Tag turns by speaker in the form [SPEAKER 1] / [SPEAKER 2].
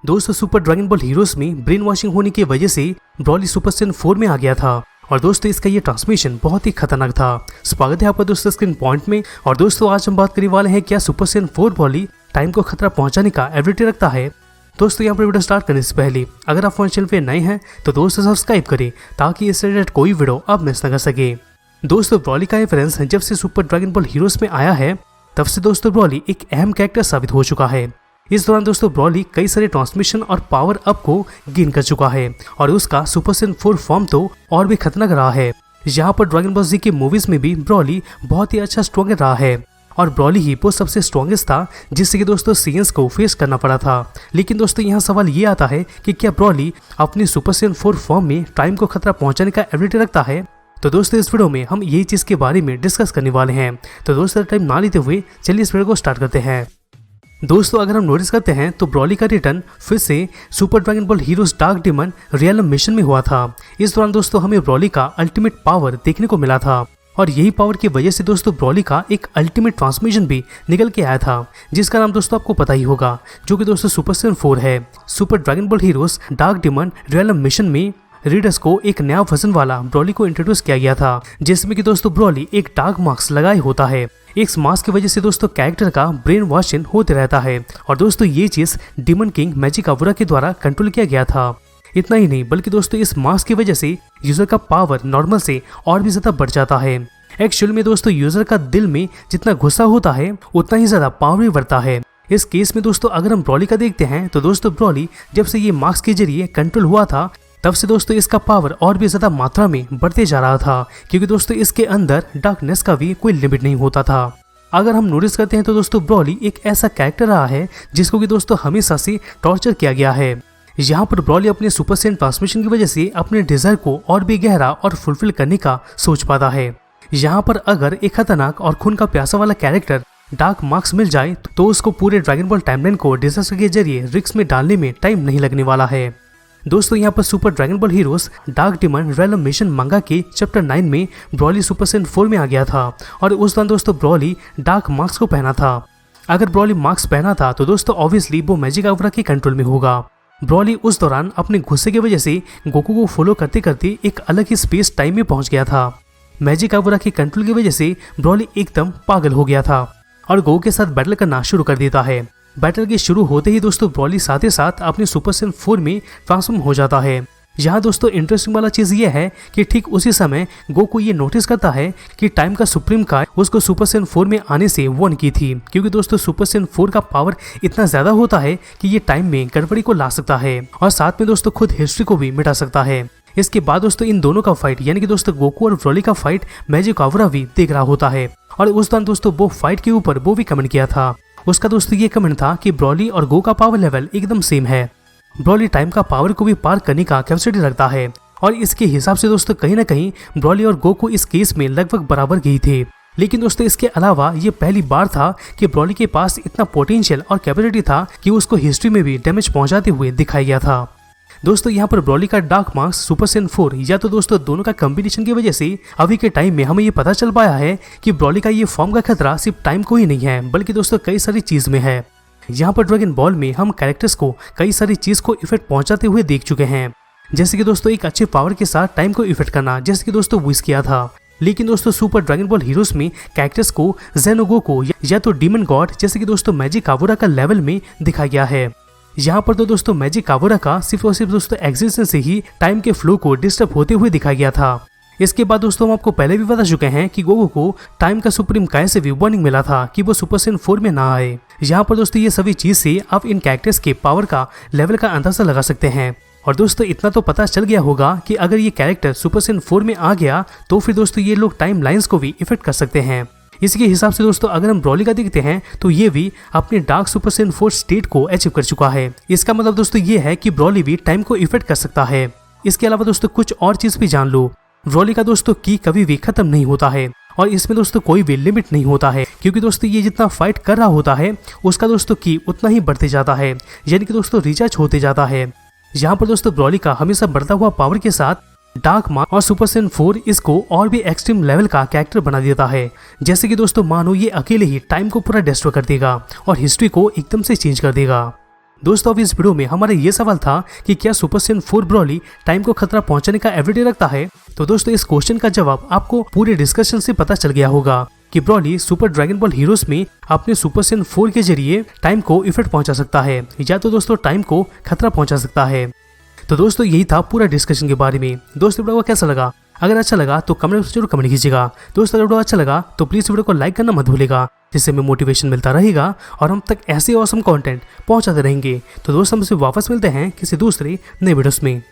[SPEAKER 1] दोस्तों super dragon ball heroes में brain washing होने की वजह से ब्रॉली सुपर सैयन 4 में आ गया था और दोस्तों इसका ये ट्रांसमिशन बहुत ही खतरनाक था। स्वागत है आपका दोस्तों स्क्रीन पॉइंट में। और दोस्तों आज हम बात करने वाले हैं क्या सुपर सैयन 4 ब्रॉली टाइम को खतरा पहुंचाने का एबिलिटी रखता है। दोस्तों यहाँ पर वीडियो स्टार्ट करने से पहले अगर आप हमारे चैनल पे नए हैं तो दोस्तों सब्सक्राइब करें ताकि इससे रिलेटेड कोई वीडियो आप मिस न कर सके। दोस्तों ब्रॉली का रेफरेंस जब से सुपर ड्रैगन बॉल हीरोज में आया है तब से दोस्तों ब्रॉली एक अहम कैरेक्टर साबित हो चुका है। इस दौरान दोस्तों ब्रॉली कई सारे ट्रांसमिशन और पावर अप को गेन कर चुका है और उसका सुपर सैयन 4 फॉर्म तो और भी खतरनाक रहा है। यहाँ पर ड्रैगन बॉल जी की मूवीज में भी ब्रॉली बहुत ही अच्छा स्ट्रॉन्ग रहा है और ब्रॉली ही वो सबसे स्ट्रॉन्गेस्ट था जिससे कि दोस्तों सेयन्स को फेस करना पड़ा था। लेकिन दोस्तों यहाँ सवाल ये आता है कि क्या ब्रॉली अपनी सुपर सैयन 4 फॉर्म में टाइम को खतरा पहुंचाने का एबिलिटी रखता है। तो दोस्तों इस वीडियो में हम यही चीज के बारे में डिस्कस करने वाले हैं। तो दोस्तों टाइम ना लेते हुए चलिए इस वीडियो को स्टार्ट करते हैं। दोस्तों अगर हम नोटिस करते हैं तो ब्रॉली का रिटर्न फिर से super dragon ball heroes dark demon realm mission में हुआ था। इस दौरान दोस्तों हमें ब्रॉली का अल्टीमेट पावर देखने को मिला था और यही पावर की वजह से दोस्तों ब्रॉली का एक अल्टीमेट ट्रांसमिशन भी निकल के आया था जिसका नाम दोस्तों आपको पता ही होगा, जो कि दोस्तों सुपर सैयन 4 है। Super dragon ball heroes dark demon realm mission में रीडर्स को एक नया वर्जन वाला ब्रॉली को इंट्रोड्यूस किया गया था जिसमें कि दोस्तों ब्रॉली एक डार्क मास्क लगाए होता है। इस मास्क की वजह से दोस्तों कैरेक्टर का ब्रेन वॉशिंग होते रहता है और दोस्तों ये चीज डीमन किंग मैजिक अवुरा के द्वारा कंट्रोल किया गया था। इतना ही नहीं बल्कि दोस्तों इस मास्क की वजह से यूजर का पावर नॉर्मल से और भी ज्यादा बढ़ जाता है। एक्चुअल में दोस्तों यूजर का दिल में जितना गुस्सा होता है उतना ही ज्यादा पावर भी बढ़ता है। इस केस में दोस्तों अगर हम ब्रॉली का देखते हैं तो दोस्तों ब्रॉली जब से ये मास्क के जरिए कंट्रोल हुआ था तब से दोस्तों इसका पावर और भी ज्यादा मात्रा में बढ़ते जा रहा था क्योंकि दोस्तों इसके अंदर डार्कनेस का भी कोई लिमिट नहीं होता था। अगर हम नोटिस करते हैं तो दोस्तों ब्रॉली एक ऐसा कैरेक्टर रहा है जिसको कि दोस्तों हमेशा से टॉर्चर किया गया है। यहाँ पर ब्रॉली अपने सुपर सैयन ट्रांसमिशन की वजह से अपने डिजायर को और भी गहरा और फुलफिल करने का सोच पाता है। यहाँ पर अगर एक खतरनाक और खून का प्यासा वाला कैरेक्टर डार्क मार्क्स मिल जाए तो उसको पूरे ड्रैगन बॉल टाइमलाइन को डिजास्टर के जरिए रिस्क में डालने में टाइम नहीं लगने वाला है। दोस्तों यहाँ पर super dragon ball heroes dark demon realm mission मंगा के चैप्टर 9 में ब्रॉली सुपर सैयन 4 में आ गया था और उस दौरान दोस्तों ब्रॉली डार्क मार्क्स को पहना था। अगर ब्रॉली मार्क्स पहना था तो दोस्तों ऑब्वियसली वो मैजिक अवुरा के कंट्रोल में होगा। ब्रॉली उस दौरान अपने गुस्से की वजह से गोकू को फॉलो करते करते एक अलग ही स्पेस टाइम में पहुंच गया था। मैजिक अवुरा के कंट्रोल की वजह से ब्रॉली एकदम पागल हो गया था और गोकू के साथ बैटल करना शुरू कर देता है। बैटल के शुरू होते ही दोस्तों ब्रॉली साथ ही साथ अपने सुपर सैयन 4 में ट्रांसफॉर्म हो जाता है। यहाँ दोस्तों इंटरेस्टिंग वाला चीज ये है कि ठीक उसी समय गोकू ये नोटिस करता है कि टाइम का सुप्रीम कार्ड उसको सुपर सैयन 4 में आने से वार्न की थी क्योंकि दोस्तों सुपर सैयन 4 का पावर इतना ज्यादा होता है कि ये टाइम में गड़बड़ी को ला सकता है और साथ में दोस्तों खुद हिस्ट्री को भी मिटा सकता है। इसके बाद दोस्तों इन दोनों का फाइट यानी कि दोस्तों गोकू और ब्रॉली का फाइट मैजिक अवुरा भी देख रहा होता है और उस दौरान दोस्तों वो फाइट के ऊपर वो भी कमेंट किया था। उसका दोस्तों ये कमेंट था कि ब्रॉली और गो का पावर लेवल एकदम सेम है। ब्रॉली टाइम का पावर को भी पार करने का कैपेसिटी रखता है और इसके हिसाब से दोस्तों कहीं ना कहीं ब्रॉली और गो को इस केस में लगभग बराबर गई थे। लेकिन दोस्तों इसके अलावा ये पहली बार था कि ब्रॉली के पास इतना पोटेंशियल और कैपेसिटी था कि उसको हिस्ट्री में भी डैमेज पहुंचाते हुए दिखाया गया था। दोस्तों यहाँ पर ब्रॉली का डार्क मार्क्स सुपर सैयन 4 या तो दोस्तों दोनों का कॉम्बिनेशन की वजह से अभी के टाइम में हमें ये पता चल पाया है कि ब्रॉली का ये फॉर्म का खतरा सिर्फ टाइम को ही नहीं है बल्कि दोस्तों कई सारी चीज में है। यहाँ पर ड्रैगन बॉल में हम कैरेक्टर्स को कई सारी चीज को इफेक्ट पहुंचाते हुए देख चुके हैं, जैसे कि दोस्तों एक अच्छे पावर के साथ टाइम को इफेक्ट करना जैसे कि दोस्तों विश किया था। लेकिन दोस्तों सुपर ड्रैगन बॉल हीरोज में कैरेक्टर्स को जेनोगो को या तो डीमन गॉड जैसे कि दोस्तों मैजिक अवुरा का लेवल में दिखाया गया है। यहाँ पर तो दोस्तों मैजिक अवुरा का सिर्फ और सिर्फ दोस्तों एग्जिस्टेंस से ही टाइम के फ्लो को डिस्टर्ब होते हुए दिखाया गया था। इसके बाद दोस्तों हम आपको पहले भी बता चुके हैं कि गोकू को टाइम का सुप्रीम काय से भी वार्निंग मिला था कि वो सुपर सैयन 4 में ना आए। यहाँ पर दोस्तों ये सभी चीज से आप इन कैरेक्टर्स के पावर का लेवल का अंदाजा लगा सकते हैं और दोस्तों इतना तो पता चल गया होगा कि अगर ये कैरेक्टर सुपर सैयन 4 में आ गया तो फिर दोस्तों ये लोग टाइम लाइन्स को भी इफेक्ट कर सकते हैं। इसी के हिसाब से दोस्तों अगर हम ब्रॉली का देखते हैं तो ये भी अपने डार्क सुपर सैयन 4 स्टेट को अचीव कर चुका है। इसका मतलब दोस्तों ये है कि ब्रॉली भी टाइम को इफेक्ट कर सकता है। इसके अलावा दोस्तों कुछ और चीज भी जान लो, ब्रॉली का दोस्तों की कभी भी खत्म नहीं होता है और इसमें दोस्तों कोई भी लिमिट नहीं होता है क्योंकि दोस्तों ये जितना फाइट कर रहा होता है उसका दोस्तों की उतना ही बढ़ते जाता है यानी कि दोस्तों रिचार्ज होते जाता है। यहाँ पर दोस्तों ब्रॉली का हमेशा बढ़ता हुआ पावर के साथ डार्क मार्क और सुपर सैयन 4 इसको और भी एक्सट्रीम लेवल का कैरेक्टर बना देता है। जैसे कि दोस्तों मानो ये अकेले ही टाइम को पूरा डिस्ट्रॉय कर देगा और हिस्ट्री को एकदम से चेंज कर देगा। दोस्तों अब इस वीडियो में हमारा ये सवाल था कि क्या सुपर सैयन 4 ब्रॉली टाइम को खतरा पहुंचाने का एबिलिटी रखता है। तो दोस्तों इस क्वेश्चन का जवाब आपको पूरे डिस्कशन से पता चल गया होगा कि Broly super dragon ball heroes में अपने सुपर सैयन 4 के जरिए टाइम को इफेक्ट पहुंचा सकता है या तो दोस्तों टाइम को खतरा पहुंचा सकता है। तो दोस्तों यही था पूरा डिस्कशन के बारे में। दोस्तों वीडियो को कैसा लगा? अगर अच्छा लगा तो कमेंट में जरूर कमेंट कीजिएगा। दोस्तों अगर वीडियो अच्छा लगा तो प्लीज वीडियो को लाइक करना मत भूलिएगा, जिससे हमें मोटिवेशन मिलता रहेगा और हम तक ऐसे ऑसम कंटेंट पहुंचाते रहेंगे। तो दोस्तों हमसे वापस मिलते हैं किसी दूसरे नए वीडियोस में।